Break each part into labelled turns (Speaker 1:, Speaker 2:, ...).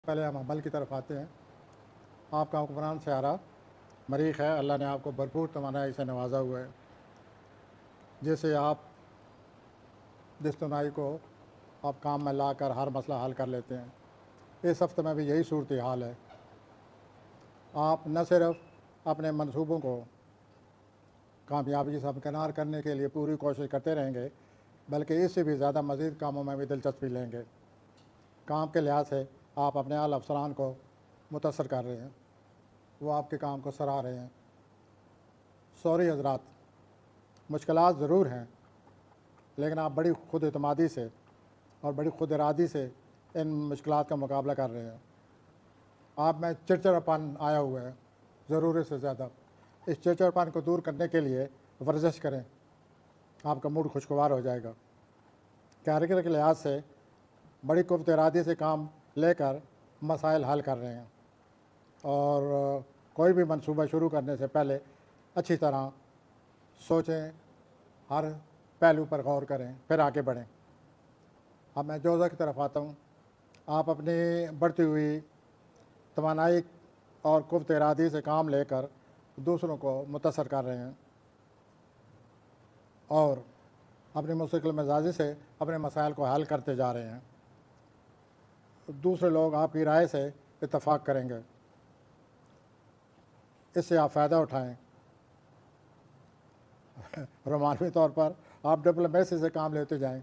Speaker 1: پہلے ہم عمل کی طرف آتے ہیں۔ آپ کا حکمران سیارہ مریخ ہے، اللہ نے آپ کو بھرپور توانائی سے نوازا ہوا ہے، جیسے آپ جس توانائی کو آپ کام میں لا کر ہر مسئلہ حل کر لیتے ہیں۔ اس ہفتے میں بھی یہی صورتحال ہے۔ آپ نہ صرف اپنے منصوبوں کو کامیابی سے ہمکنار کرنے کے لیے پوری کوشش کرتے رہیں گے، بلکہ اس سے بھی زیادہ مزید کاموں میں بھی دلچسپی لیں گے۔ کام کے لحاظ سے آپ اپنے اعلیٰ افسران کو متاثر کر رہے ہیں، وہ آپ کے کام کو سراہ رہے ہیں۔ سوری حضرات، مشکلات ضرور ہیں، لیکن آپ بڑی خود اعتمادی سے اور بڑی خود ارادی سے ان مشکلات کا مقابلہ کر رہے ہیں۔ آپ میں چڑچڑاپن آیا ہوا ہے ضرورت سے زیادہ۔ اس چڑچڑاپن کو دور کرنے کے لیے ورزش کریں، آپ کا موڈ خوشگوار ہو جائے گا۔ کیریکٹر کے لحاظ سے بڑی قوت ارادی سے کام لے کر مسائل حل کر رہے ہیں، اور کوئی بھی منصوبہ شروع کرنے سے پہلے اچھی طرح سوچیں، ہر پہلو پر غور کریں، پھر آگے بڑھیں۔ اب میں جوزہ کی طرف آتا ہوں۔ آپ اپنی بڑھتی ہوئی توانائی اور قوت ارادی سے کام لے کر دوسروں کو متاثر کر رہے ہیں، اور اپنی مستقل مزاجی سے اپنے مسائل کو حل کرتے جا رہے ہیں۔ دوسرے لوگ آپ کی رائے سے اتفاق کریں گے، اس سے آپ فائدہ اٹھائیں۔ رومانوی طور پر آپ ڈپلومیسی سے کام لیتے جائیں۔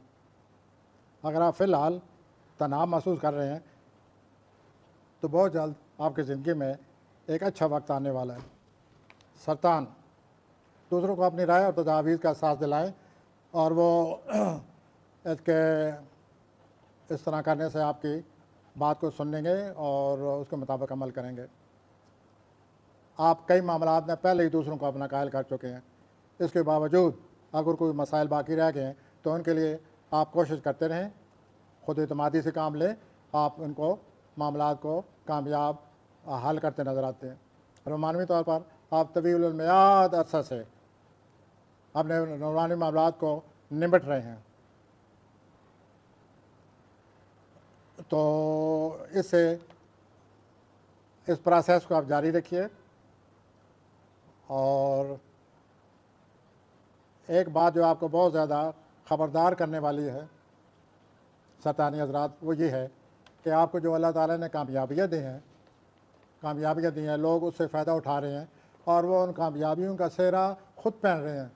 Speaker 1: اگر آپ فی الحال تنہا محسوس کر رہے ہیں تو بہت جلد آپ کی زندگی میں ایک اچھا وقت آنے والا ہے۔ سرطان، دوسروں کو اپنی رائے اور تجاویز کا احساس دلائیں، اور وہ اس طرح کرنے سے آپ کی بات کو سنیں گے اور اس کے مطابق عمل کریں گے۔ آپ کئی معاملات میں پہلے ہی دوسروں کو اپنا قائل کر چکے ہیں، اس کے باوجود اگر کوئی مسائل باقی رہ گئے ہیں تو ان کے لیے آپ کوشش کرتے رہیں، خود اعتمادی سے کام لیں، آپ ان کو معاملات کو کامیاب حل کرتے نظر آتے ہیں۔ رومانوی طور پر آپ طویل المیعاد عرصہ سے اپنے رومانوی معاملات کو نمٹ رہے ہیں، تو اس پروسیس کو آپ جاری رکھیے۔ اور ایک بات جو آپ کو بہت زیادہ خبردار کرنے والی ہے سرطانی حضرات، وہ یہ ہے کہ آپ کو جو اللہ تعالیٰ نے کامیابیاں دی ہیں، لوگ اس سے فائدہ اٹھا رہے ہیں، اور وہ ان کامیابیوں کا سہرا خود پہن رہے ہیں۔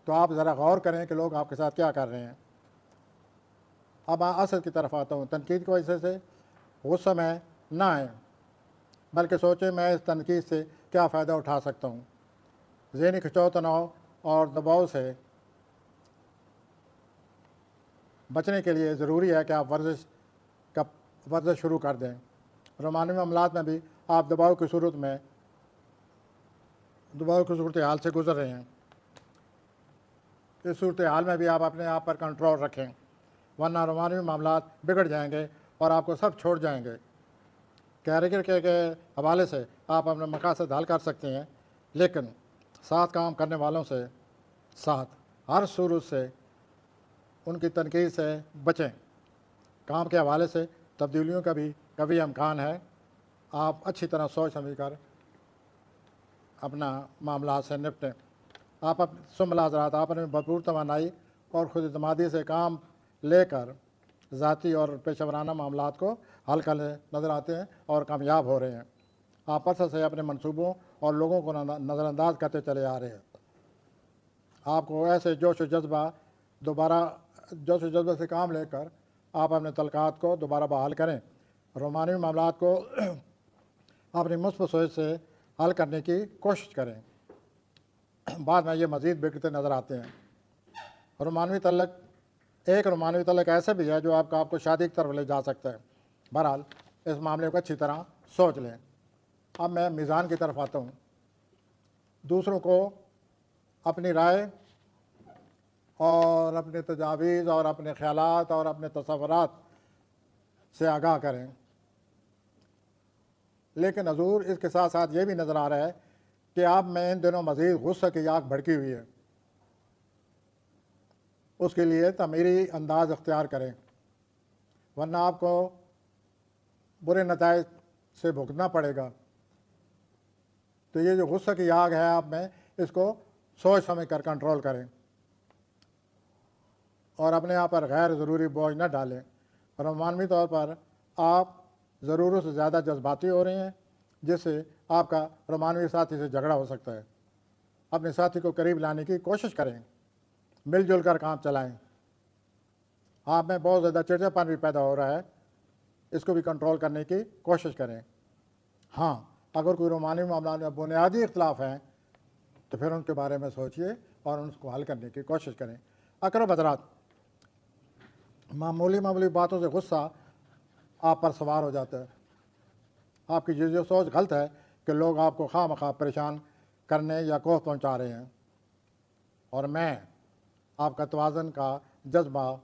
Speaker 1: تو آپ ذرا غور کریں کہ لوگ آپ کے ساتھ کیا کر رہے ہیں۔ اب اصل کی طرف آتا ہوں۔ تنقید کی وجہ سے غصہ میں نہ آئیں، بلکہ سوچیں میں اس تنقید سے کیا فائدہ اٹھا سکتا ہوں۔ ذہنی کھنچاؤ، تناؤ اور دباؤ سے بچنے کے لیے ضروری ہے کہ آپ ورزش شروع کر دیں۔ رومانوی معاملات میں بھی آپ دباؤ کی صورتحال سے گزر رہے ہیں۔ اس صورتحال میں بھی آپ اپنے آپ پر کنٹرول رکھیں، ورنہ رومانوی معاملات بگڑ جائیں گے اور آپ کو سب چھوڑ جائیں گے۔ کیریکٹر کے حوالے سے آپ اپنے مقاصد حل کر سکتے ہیں، لیکن ساتھ کام کرنے والوں سے ہر صورت سے ان کی تنقید سے بچیں۔ کام کے حوالے سے تبدیلیوں کا بھی کبھی امکان ہے۔ آپ اچھی طرح سوچ سمجھ کر اپنا معاملات سے نپٹیں۔ ملاحظات، آپ اپنی بھرپور توانائی اور خود اعتمادی سے کام لے کر ذاتی اور پیشہ ورانہ معاملات کو حل کرنے نظر آتے ہیں اور کامیاب ہو رہے ہیں۔ آپ عرصے سے اپنے منصوبوں اور لوگوں کو نظر انداز کرتے چلے آ رہے ہیں۔ آپ کو ایسے جوش و جذبہ سے کام لے کر آپ اپنے تعلقات کو دوبارہ بحال کریں۔ رومانوی معاملات کو اپنی مثبت سوچ سے حل کرنے کی کوشش کریں، بعد میں یہ مزید بگڑتے نظر آتے ہیں۔ رومانوی تعلق ایسا بھی ہے جو آپ کو شادی کی طرف لے جا سکتا ہے۔ بہرحال اس معاملے کو اچھی طرح سوچ لیں۔ اب میں میزان کی طرف آتا ہوں۔ دوسروں کو اپنی رائے اور اپنے تجاویز اور اپنے خیالات اور اپنے تصورات سے آگاہ کریں، لیکن حضور اس کے ساتھ ساتھ یہ بھی نظر آ رہا ہے کہ آپ میں ان دنوں مزید غصہ کی آگ بھڑکی ہوئی ہے۔ اس کے لیے تعمیری انداز اختیار کریں، ورنہ آپ کو برے نتائج سے بھگتنا پڑے گا۔ تو یہ جو غصہ کی آگ ہے آپ میں، اس کو سوچ سمجھ کر کنٹرول کریں اور اپنے آپ پر غیر ضروری بوجھ نہ ڈالیں۔ رومانوی طور پر آپ ضرورت سے زیادہ جذباتی ہو رہے ہیں، جس سے آپ کا رومانوی ساتھی سے جھگڑا ہو سکتا ہے۔ اپنے ساتھی کو قریب لانے کی کوشش کریں، مل جل کر کام چلائیں۔ آپ میں بہت زیادہ چڑچڑاپن بھی پیدا ہو رہا ہے، اس کو بھی کنٹرول کرنے کی کوشش کریں۔ ہاں، اگر کوئی رومانوی معاملات میں بنیادی اختلاف ہیں تو پھر ان کے بارے میں سوچئے اور ان کو حل کرنے کی کوشش کریں۔ اقرب حضرات، معمولی باتوں سے غصہ آپ پر سوار ہو جاتا ہے۔ آپ کی یہ جو سوچ غلط ہے کہ لوگ آپ کو خواہ مخواہ پریشان کرنے یا کوہ پہنچا رہے ہیں، اور میں آپ کا توازن کا جذبہ،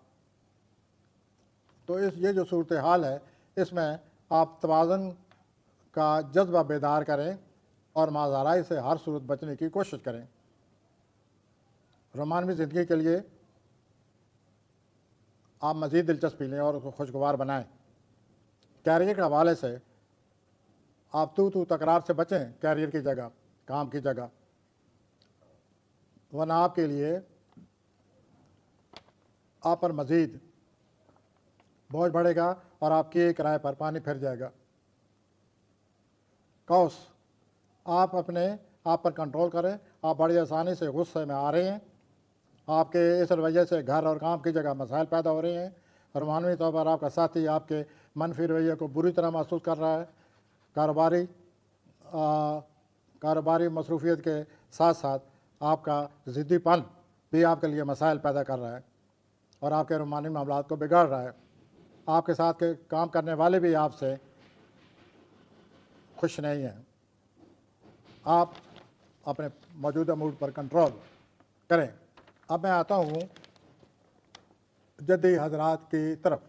Speaker 1: تو یہ جو صورتحال ہے اس میں آپ توازن کا جذبہ بیدار کریں اور مازارائی سے ہر صورت بچنے کی کوشش کریں۔ رومانوی زندگی کے لیے آپ مزید دلچسپی لیں اور اس کو خوشگوار بنائیں۔ کیریئر کے حوالے سے آپ تو تکرار سے بچیں، کیریئر کی جگہ، کام کی جگہ، ورنہ آپ کے لیے آپ پر مزید بوجھ بڑھے گا اور آپ کے کرائے پر پانی پھر جائے گا۔ قوس، آپ اپنے آپ پر کنٹرول کریں۔ آپ بڑی آسانی سے غصے میں آ رہے ہیں، آپ کے اس رویے سے گھر اور کام کی جگہ مسائل پیدا ہو رہے ہیں۔ رومانوی طور پر آپ کا ساتھی آپ کے منفی رویے کو بری طرح محسوس کر رہا ہے۔ کاروباری مصروفیت کے ساتھ ساتھ آپ کا ضدی پن بھی آپ کے لیے مسائل پیدا کر رہا ہے اور آپ کے رومانوی معاملات کو بگاڑ رہا ہے۔ آپ کے ساتھ کے کام کرنے والے بھی آپ سے خوش نہیں ہیں۔ آپ اپنے موجودہ موڈ پر کنٹرول کریں۔ اب میں آتا ہوں جدی حضرات کی طرف۔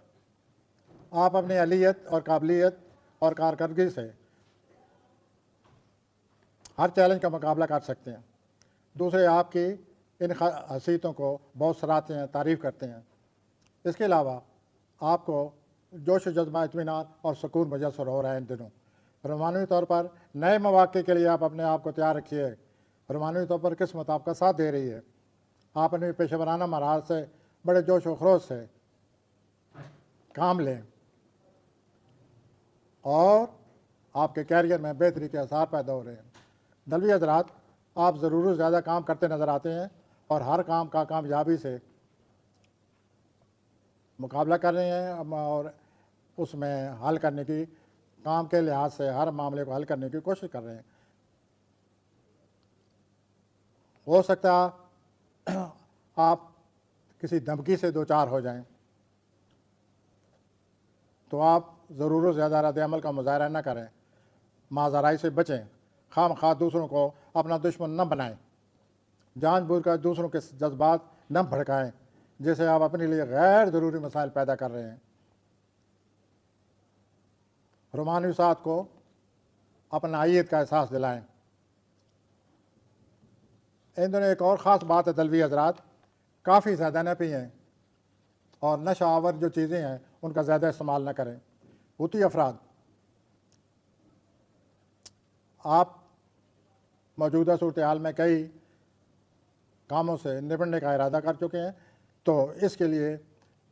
Speaker 1: آپ اپنی اہلیت اور قابلیت اور کارکردگی سے ہر چیلنج کا مقابلہ کر سکتے ہیں۔ دوسرے آپ کی ان حیثیتوں کو بہت سراہتے ہیں، تعریف کرتے ہیں۔ اس کے علاوہ آپ کو جوش و جذبہ، اطمینان اور سکون میسر ہو رہا ہے ان دنوں۔ رومانوی طور پر نئے مواقع کے لیے آپ اپنے آپ کو تیار رکھیے۔ رومانوی طور پر قسمت آپ کا ساتھ دے رہی ہے۔ آپ اپنی پیشہ ورانہ مہارت سے بڑے جوش و خروش سے کام لیں اور آپ کے کیریئر میں بہتری کے آثار پیدا ہو رہے ہیں۔ دلوی حضرات، آپ ضرور سے زیادہ کام کرتے نظر آتے ہیں اور ہر کام کا کامیابی سے مقابلہ کر رہے ہیں اور اس میں حل کرنے کی، کام کے لحاظ سے ہر معاملے کو حل کرنے کی کوشش کر رہے ہیں۔ ہو سکتا ہے آپ کسی دھمکی سے دوچار ہو جائیں تو آپ ضرور زیادہ رد عمل کا مظاہرہ نہ کریں، مازارائی سے بچیں، خواہ مخواہ دوسروں کو اپنا دشمن نہ بنائیں، جان بوجھ کر دوسروں کے جذبات نہ بھڑکائیں جیسے آپ اپنے لیے غیر ضروری مسائل پیدا کر رہے ہیں۔ رومانوی ساتھ کو اپنائیت کا احساس دلائیں۔ ان دنوں ایک اور خاص بات ہے دلوی حضرات، کافی زیادہ نہ پئیں اور نشہ آور جو چیزیں ہیں ان کا زیادہ استعمال نہ کریں۔ ہوتی افراد، آپ موجودہ صورتحال میں کئی کاموں سے نپٹنے کا ارادہ کر چکے ہیں، تو اس کے لیے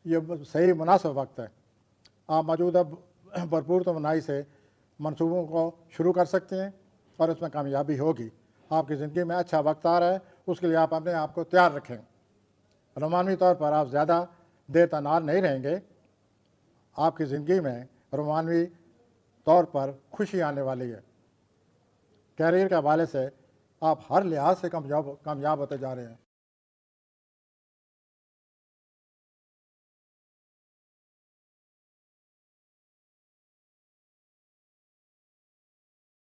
Speaker 1: یہ صحیح مناسب وقت ہے۔ آپ موجودہ بھرپور توانائی سے منصوبوں کو شروع کر سکتے ہیں اور اس میں کامیابی ہوگی۔ آپ کی زندگی میں اچھا وقت آ رہا ہے، اس کے لیے آپ اپنے آپ کو تیار رکھیں۔ رومانوی طور پر آپ زیادہ دیر تنہا نہیں رہیں گے۔ آپ کی زندگی میں رومانوی طور پر خوشی آنے والی ہے۔ کیریئر کے حوالے سے آپ ہر لحاظ سے کامیاب ہوتے جا رہے ہیں۔